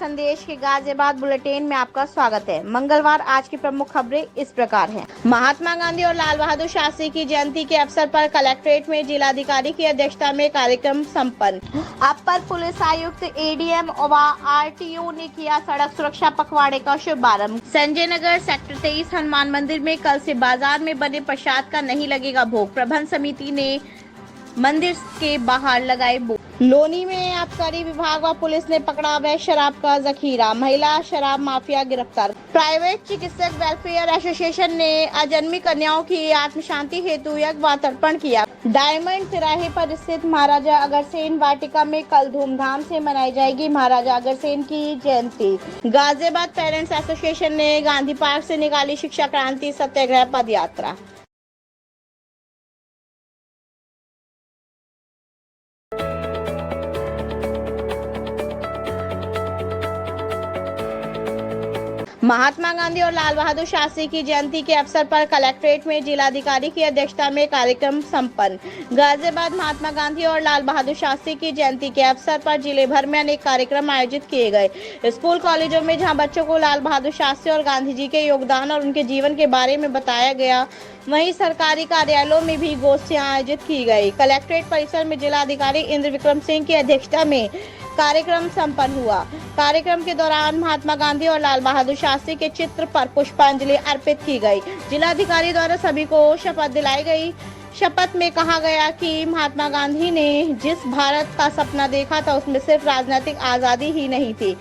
संदेश के गाजियाबाद बुलेटिन में आपका स्वागत है। मंगलवार आज की प्रमुख खबरें इस प्रकार हैं। महात्मा गांधी और लाल बहादुर शास्त्री की जयंती के अवसर पर कलेक्ट्रेट में जिलाधिकारी की अध्यक्षता में कार्यक्रम संपन्न। अपर पुलिस आयुक्त एडीएम व आरटीओ ने किया सड़क सुरक्षा पखवाड़े का शुभारंभ। संजय नगर सेक्टर 23 हनुमान मंदिर में कल से बाजार में बने प्रसाद का नहीं लगेगा भोग। प्रबंध समिति ने मंदिर के बाहर लगाए बोर्ड। लोनी में आबकारी विभाग व पुलिस ने पकड़ा अवैध शराब का जखीरा। महिला शराब माफिया गिरफ्तार। प्राइवेट चिकित्सक वेलफेयर एसोसिएशन ने अजन्मी कन्याओं की आत्म शांति हेतु यज्ञ व तर्पण किया। डायमंड तिराहे पर स्थित महाराजा अग्रसेन वाटिका में कल धूमधाम से मनाई जाएगी महाराजा अग्रसेन की जयंती। गाजियाबाद पेरेंट्स एसोसिएशन ने गांधी पार्क से निकाली शिक्षा क्रांति सत्याग्रह पद यात्रा। महात्मा गांधी और लाल बहादुर शास्त्री की जयंती के अवसर पर कलेक्ट्रेट में जिलाधिकारी की अध्यक्षता में कार्यक्रम संपन्न। गाजियाबाद महात्मा गांधी और लाल बहादुर शास्त्री की जयंती के अवसर पर जिले भर में अनेक कार्यक्रम आयोजित किए गए। स्कूल कॉलेजों में जहां बच्चों को लाल बहादुर शास्त्री और गांधी जी के योगदान और उनके जीवन के बारे में बताया गया, वहीं सरकारी कार्यालयों में भी गोष्ठियां आयोजित की गई। कलेक्ट्रेट परिसर में जिलाधिकारी इंद्र विक्रम सिंह की अध्यक्षता में कार्यक्रम संपन्न हुआ। कार्यक्रम के दौरान महात्मा गांधी और लाल बहादुर शास्त्री के चित्र पर पुष्पांजलि अर्पित की गई। जिलाधिकारी द्वारा सभी को शपथ दिलाई गई। शपथ में कहा गया कि महात्मा गांधी ने जिस भारत का सपना देखा था उसमें सिर्फ राजनीतिक आजादी ही नहीं थी,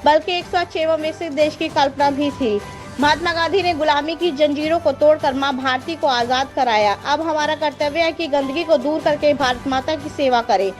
बल्कि एक स्वच्छ एवं विकसित देश की कल्पना भी थी। महात्मा गांधी ने गुलामी की जंजीरों को तोड़कर मां भारती को आजाद कराया। अब हमारा कर्तव्य है कि गंदगी को दूर करके भारत माता की सेवा करें।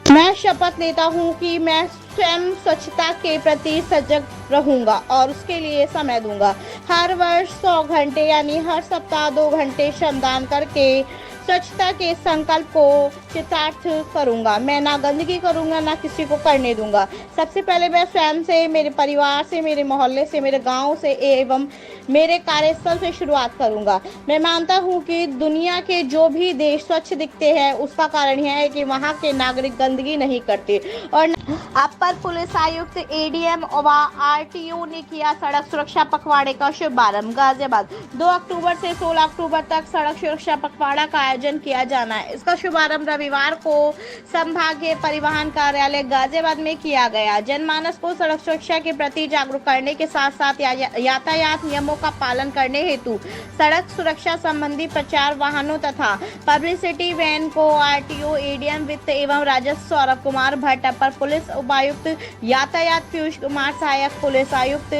मैं शपथ लेता हूं कि मैं स्वयं स्वच्छता के प्रति सजग रहूंगा और उसके लिए समय दूंगा। हर वर्ष 100 घंटे यानी हर सप्ताह 2 घंटे श्रमदान करके स्वच्छता के संकल्प को चितार्थ करूंगा। मैं ना गंदगी करूंगा, ना किसी को करने दूंगा। सबसे पहले मैं स्वयं से, मेरे परिवार से, मेरे मोहल्ले से, मेरे गांव से एवं मेरे कार्यस्थल से शुरुआत करूंगा। मैं मानता हूं कि दुनिया के जो भी देश स्वच्छ दिखते हैं उसका कारण यह है कि वहां के नागरिक गंदगी नहीं करते। और अपर पुलिस आयुक्त एडीएम व आरटीओ ने किया सड़क सुरक्षा पखवाड़े का शुभारंभ। गाजियाबाद 2 अक्टूबर से 16 अक्टूबर तक सड़क सुरक्षा पखवाड़ा का आयोजन किया जाना है। इसका शुभारंभ रविवार को संभागीय परिवहन कार्यालय गाजियाबाद में किया गया। जनमानस को सड़क सुरक्षा के प्रति जागरूक करने के साथ साथ यातायात नियमों का पालन करने हेतु सड़क सुरक्षा संबंधी प्रचार वाहनों तथा पब्लिसिटी वैन को आरटीओ, एडीएम वित्त एवं राजस्व सौरभ कुमार भट्ट, अपर पुलिस उपायुक्त यातायात पीयूष कुमार, सहायक पुलिस आयुक्त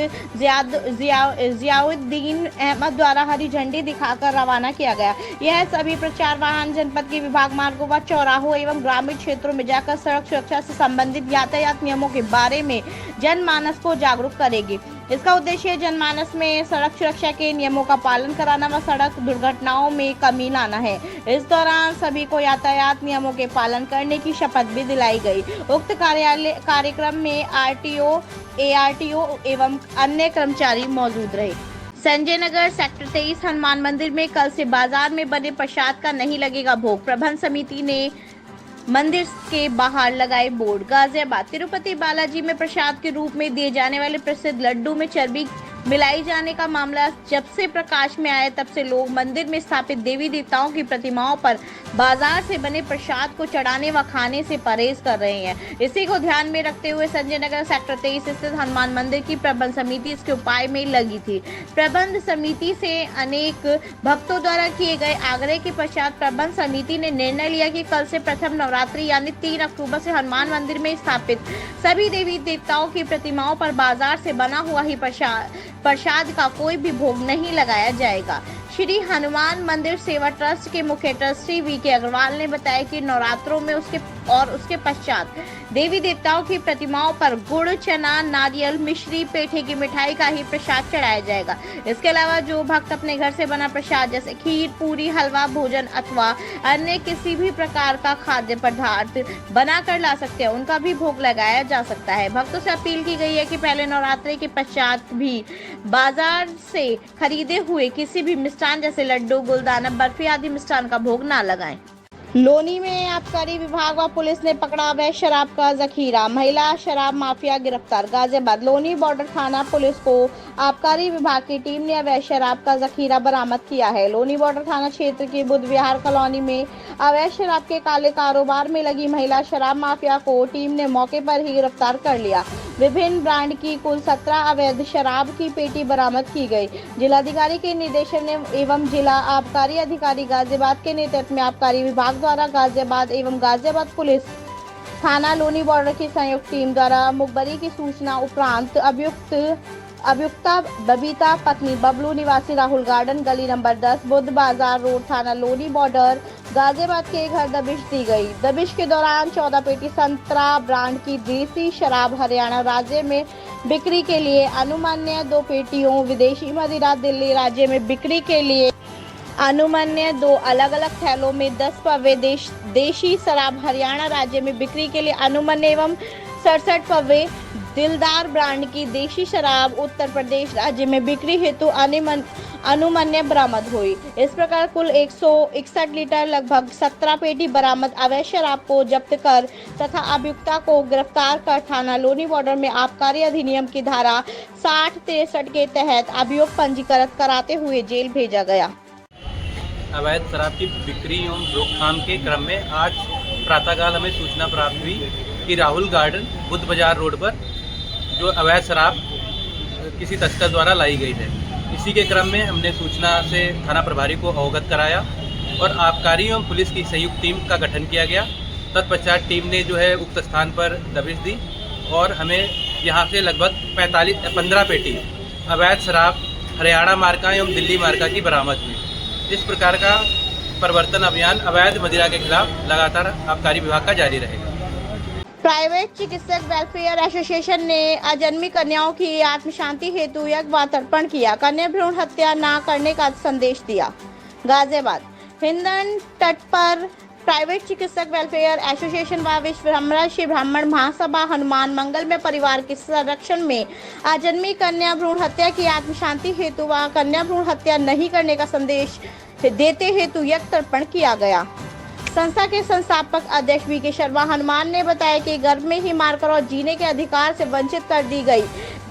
जियाउद्दीन अहमद द्वारा हरी झंडी दिखाकर रवाना किया गया। यह सभी प्रचार वाहन जनपद के विभाग मार्गों व चौराहों एवं ग्रामीण क्षेत्रों में जाकर सड़क सुरक्षा से संबंधित यातायात नियमों के बारे में जनमानस को जागरूक करेगी। इसका उद्देश्य जनमानस में सड़क सुरक्षा के नियमों का पालन कराना व सड़क दुर्घटनाओं में कमी लाना है। इस दौरान सभी को यातायात नियमों के पालन करने की शपथ भी दिलाई गई। उक्त कार्यक्रम में आरटीओ, एआरटीओ एवं अन्य कर्मचारी मौजूद रहे। संजय नगर सेक्टर 23 हनुमान मंदिर में कल से बाजार में बने प्रसाद का नहीं लगेगा भोग। प्रबंध समिति ने मंदिर के बाहर लगाए बोर्ड। गाजियाबाद तिरुपति बालाजी में प्रसाद के रूप में दिए जाने वाले प्रसिद्ध लड्डू में चर्बी मिलाई जाने का मामला जब से प्रकाश में आया तब से लोग मंदिर में स्थापित देवी देवताओं की प्रतिमाओं पर बाजार से बने प्रसाद को चढ़ाने व खाने से परहेज कर रहे हैं। इसी को ध्यान में रखते हुए संजय नगर सेक्टर 23 स्थित हनुमान मंदिर की प्रबंध समिति इसके उपाय में लगी थी। प्रबंध समिति से अनेक भक्तों द्वारा किए गए आग्रह के पश्चात प्रबंध समिति ने निर्णय लिया कि कल से प्रथम नवरात्रि यानी 3 अक्टूबर से हनुमान मंदिर में स्थापित सभी देवी देवताओं की प्रतिमाओं पर बाजार से बना हुआ ही प्रसाद का कोई भी भोग नहीं लगाया जाएगा। श्री हनुमान मंदिर सेवा ट्रस्ट के मुख्य ट्रस्टी वीके अग्रवाल ने बताया कि नवरात्रों में उसके पश्चात देवी देवताओं की प्रतिमाओं पर गुड़, चना, नारियल, मिश्री, पेठे की मिठाई का ही प्रसाद चढ़ाया जाएगा। इसके अलावा जो भक्त अपने घर से बना प्रसाद जैसे खीर, पूरी, हलवा, भोजन अथवा अन्य किसी भी प्रकार का खाद्य पदार्थ बनाकर ला सकते हैं, उनका भी भोग लगाया जा सकता है। भक्तों से अपील की गई है कि पहले नवरात्रि के पश्चात भी बाजार से खरीदे हुए किसी भी मिष्ठान जैसे लड्डू, गुलदाना, बर्फी आदि मिष्ठान का भोग ना लगाएं। लोनी में आबकारी विभाग व पुलिस ने पकड़ा अवैध शराब का जखीरा, महिला शराब माफिया गिरफ्तार। गाजियाबाद लोनी बॉर्डर थाना पुलिस को आबकारी विभाग की टीम ने अवैध शराब का जखीरा बरामद किया है। लोनी बॉर्डर थाना क्षेत्र की बुद्ध विहार कॉलोनी में अवैध शराब के काले कारोबार में लगी महिला शराब माफिया को टीम ने मौके पर ही गिरफ्तार कर लिया। विभिन्न ब्रांड की कुल 17 अवैध शराब की पेटी बरामद की गई। जिलाधिकारी के निर्देशन एवं जिला आबकारी अधिकारी गाजियाबाद के नेतृत्व में आबकारी विभाग द्वारा गाजियाबाद एवं गाजियाबाद पुलिस थाना लोनी बॉर्डर की संयुक्त टीम द्वारा मुखबरी की सूचना उपरांत अभियुक्ता बबीता पत्नी बबलू निवासी राहुल गार्डन गली नंबर 10 बुद्ध बाजार रोड थाना लोनी बॉर्डर गाजियाबाद के घर दबिश दी गई। दबिश के दौरान 14 पेटी संतरा ब्रांड की देसी शराब हरियाणा राज्य में बिक्री के लिए अनुमान्य 2 पेटियों, विदेशी मदिरा दिल्ली राज्य में बिक्री के लिए अनुमान्य 2 अलग अलग थैलों में 10 पवे देशी शराब हरियाणा राज्य में बिक्री के लिए अनुमान्य एवं 67 पवे दिलदार ब्रांड की देशी शराब उत्तर प्रदेश राज्य में बिक्री हेतु अनुमान्य बरामद हुई। इस प्रकार कुल 161 लीटर लगभग 17 पेटी बरामद अवैध शराब को जब्त कर तथा अभियुक्ता को गिरफ्तार कर थाना लोनी बॉर्डर में आबकारी अधिनियम की धारा 60-63 के तहत अभियोग पंजीकृत कराते हुए जेल भेजा गया। अवैध शराब की बिक्री एवं रोकथाम के क्रम में आज प्रातःकाल हमें सूचना प्राप्त हुई कि राहुल गार्डन बुद्ध बाजार रोड पर जो अवैध शराब किसी तस्कर द्वारा लाई गई है। इसी के क्रम में हमने सूचना से थाना प्रभारी को अवगत कराया और आबकारी एवं पुलिस की संयुक्त टीम का गठन किया गया। तत्पश्चात टीम ने जो है उक्त स्थान पर दबिश दी और हमें यहाँ से लगभग 15 पेटी अवैध शराब हरियाणा मार्का एवं दिल्ली मार्का की बरामद हुई। इस प्रकार का प्रवर्तन अभियान अवैध मदिरा के खिलाफ लगातार आबकारी विभाग का जारी रहेगा। प्राइवेट चिकित्सक वेलफेयर एसोसिएशन ने अजन्मी कन्याओं की आत्म शांति हेतु यज्ञ व तर्पण किया, कन्या भ्रूण हत्या न करने का संदेश दिया। गाजियाबाद हिंदन तट पर प्राइवेट चिकित्सक वेलफेयर एसोसिएशन व विश्व ब्राह्मण श्री ब्राह्मण महासभा हनुमान मंगल में परिवार के संरक्षण में अजन्मी कन्या भ्रूण हत्या की आत्म शांति हेतु व कन्या भ्रूण हत्या नहीं करने का संदेश देते हेतु यज्ञ तर्पण किया गया। संस्था के संस्थापक अध्यक्ष वी.के. शर्मा हनुमान ने बताया कि गर्भ में ही मारकर और जीने के अधिकार से वंचित कर दी गई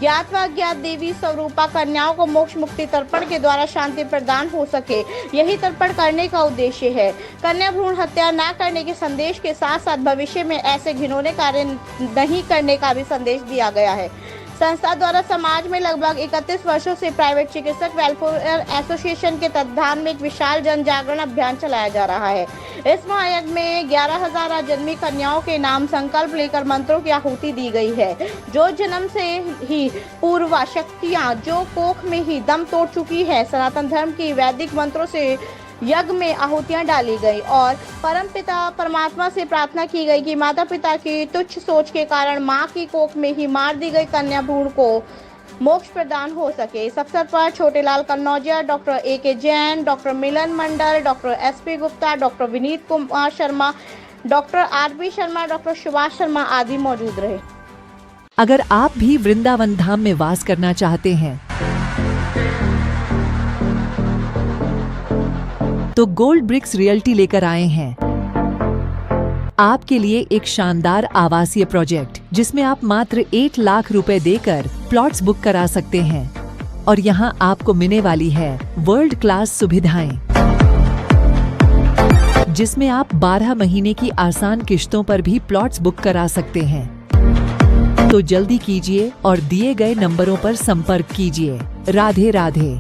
ज्ञात व अज्ञात देवी स्वरूपा कन्याओं को मोक्ष मुक्ति तर्पण के द्वारा शांति प्रदान हो सके, यही तर्पण करने का उद्देश्य है। कन्या भ्रूण हत्या न करने के संदेश के साथ साथ भविष्य में ऐसे घिनौने कार्य नहीं करने का भी संदेश दिया गया है। संस्था द्वारा समाज में लगभग 31 वर्षों से प्राइवेट चिकित्सक वेलफेयर एसोसिएशन के तत्वाधान में एक विशाल जन जागरण अभियान चलाया जा रहा है। इस महायज्ञ में 11,000 अजन्मी कन्याओं के नाम संकल्प लेकर मंत्रों की आहुति दी गई है। जो जन्म से ही पूर्व शक्तियाँ जो कोख में ही दम तोड़ चुकी है, सनातन धर्म की वैदिक मंत्रों से यज्ञ में आहुतियां डाली गई और परमपिता परमात्मा से प्रार्थना की गई कि माता पिता की तुच्छ सोच के कारण मां की कोख में ही मार दी गई कन्या भ्रूण को मोक्ष प्रदान हो सके। इस अवसर पर Chhotelal Kannaujia, doctor A K. Jain, doctor Milan Mandal, doctor S P. Gupta, doctor Vineet Kumar Sharma, doctor R B. Sharma, doctor Subhash Sharma आदि मौजूद रहे। अगर आप भी वृंदावन धाम में वास करना चाहते हैं तो गोल्ड ब्रिक्स रियल्टी लेकर आए हैं आपके लिए एक शानदार आवासीय प्रोजेक्ट, जिसमें आप मात्र 1 लाख रुपए देकर प्लॉट्स बुक करा सकते हैं और यहां आपको मिलने वाली है वर्ल्ड क्लास सुविधाएं, जिसमें आप 12 महीने की आसान किश्तों पर भी प्लॉट्स बुक करा सकते हैं। तो जल्दी कीजिए और दिए गए नंबरों पर संपर्क कीजिए। राधे राधे।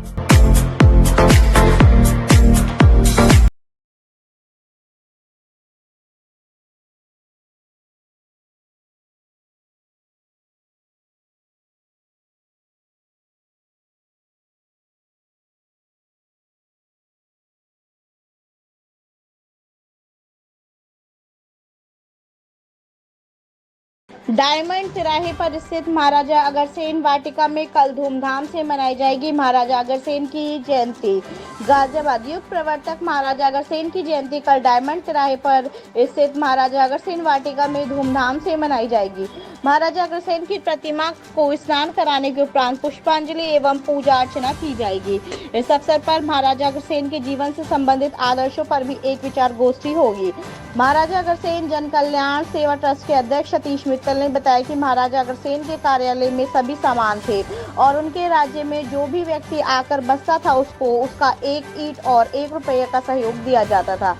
डायमंड तिराहे पर स्थित महाराजा अग्रसेन वाटिका में कल धूमधाम से मनाई जाएगी महाराजा अग्रसेन की जयंती। गाजियाबाद युग प्रवर्तक महाराजा अग्रसेन की जयंती कल डायमंड तिराहे पर स्थित महाराजा अग्रसेन वाटिका में धूमधाम से मनाई जाएगी। महाराजा अग्रसेन की प्रतिमा को स्नान कराने के उपरांत पुष्पांजलि एवं पूजा अर्चना की जाएगी। इस अवसर पर महाराजा अग्रसेन के जीवन से संबंधित आदर्शों पर भी एक विचार गोष्ठी होगी। महाराजा अग्रसेन जन कल्याण सेवा ट्रस्ट के अध्यक्ष सतीश मित्तल ने बताया कि महाराजा अग्रसेन के कार्यालय में सभी सामान थे और उनके राज्य में जो भी व्यक्ति आकर बसता था उसको उसका 1 ईंट और 1 रुपये का सहयोग दिया जाता था।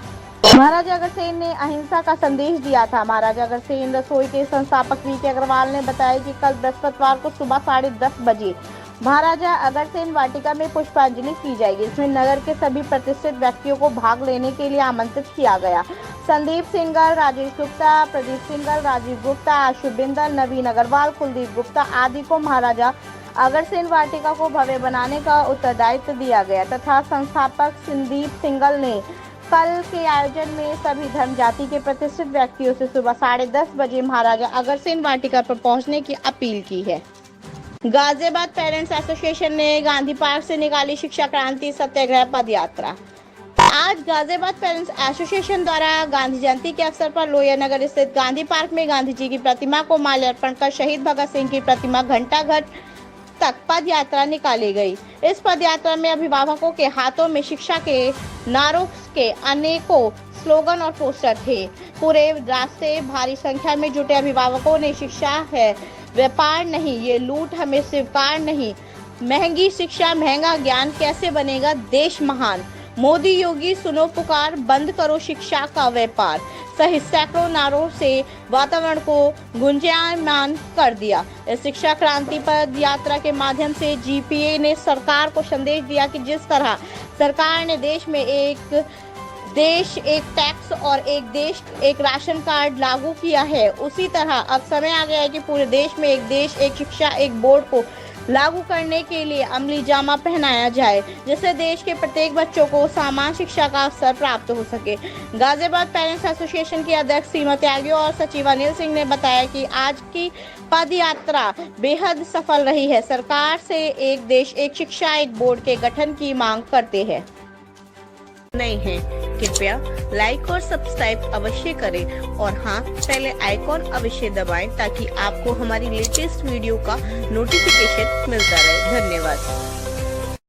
महाराजा अग्रसेन ने अहिंसा का संदेश दिया था। महाराजा अग्रसेन रसोई के संस्थापक वीके अग्रवाल ने बताया कि कल बृहस्पतिवार को सुबह 10:30 बजे महाराजा अग्रसेन वाटिका में पुष्पांजलि की जाएगी। इसमें नगर के सभी प्रतिष्ठित व्यक्तियों को भाग लेने के लिए आमंत्रित किया गया। संदीप सिंघल, राजेश गुप्ता, प्रदीप सिंघल, राजीव गुप्ता, आशु बिंदल, नवीन अग्रवाल, कुलदीप गुप्ता आदि को महाराजा अग्रसेन वाटिका को भव्य बनाने का उत्तरदायित्व दिया गया तथा संस्थापक संदीप सिंघल ने कल के आयोजन में सभी धर्म जाति के प्रतिष्ठित व्यक्तियों से सुबह 10:30 बजे महाराजा अग्रसेन वाटिका पर पहुंचने की अपील की है। गाजियाबाद पेरेंट्स एसोसिएशन ने गांधी पार्क से निकाली शिक्षा क्रांति सत्याग्रह पद यात्रा। आज गाजियाबाद पेरेंट्स एसोसिएशन द्वारा गांधी जयंती के अवसर पर लोहिया नगर स्थित गांधी पार्क में गांधी जी की प्रतिमा को माल्यार्पण कर शहीद भगत सिंह की प्रतिमा घंटाघर तक पद यात्रा निकाली गई। इस पद यात्रा में अभिभावकों के हाथों में शिक्षा के नारों के अनेकों स्लोगन और पोस्टर थे। पूरे रास्ते भारी संख्या में जुटे अभिभावकों ने शिक्षा है व्यापार नहीं, ये लूट हमें स्वीकार नहीं, महंगी शिक्षा महंगा ज्ञान कैसे बनेगा देश महान, मोदी योगी सुनो पुकार, बंद करो शिक्षा का व्यापार सहित सैकड़ों नारों से वातावरण को गुंजायमान कर दिया। इस शिक्षा क्रांति पद यात्रा के माध्यम से जीपीए ने सरकार को संदेश दिया कि जिस तरह सरकार ने देश में एक देश एक टैक्स और एक देश एक राशन कार्ड लागू किया है, उसी तरह अब समय आ गया है कि पूरे देश में एक देश एक शिक्षा एक बोर्ड को लागू करने के लिए अमली जामा पहनाया जाए, जिससे देश के प्रत्येक बच्चों को समान शिक्षा का अवसर प्राप्त हो सके। गाजियाबाद पेरेंट्स एसोसिएशन की अध्यक्ष सीमा त्यागी और सचिव अनिल सिंह ने बताया कि आज की पद यात्रा बेहद सफल रही है। सरकार से एक देश एक शिक्षा एक बोर्ड के गठन की मांग करते हैं। नहीं है कृपया लाइक और सब्सक्राइब अवश्य करें और हाँ पहले आइकॉन अवश्य दबाएं ताकि आपको हमारी लेटेस्ट वीडियो का नोटिफिकेशन मिलता रहे। धन्यवाद।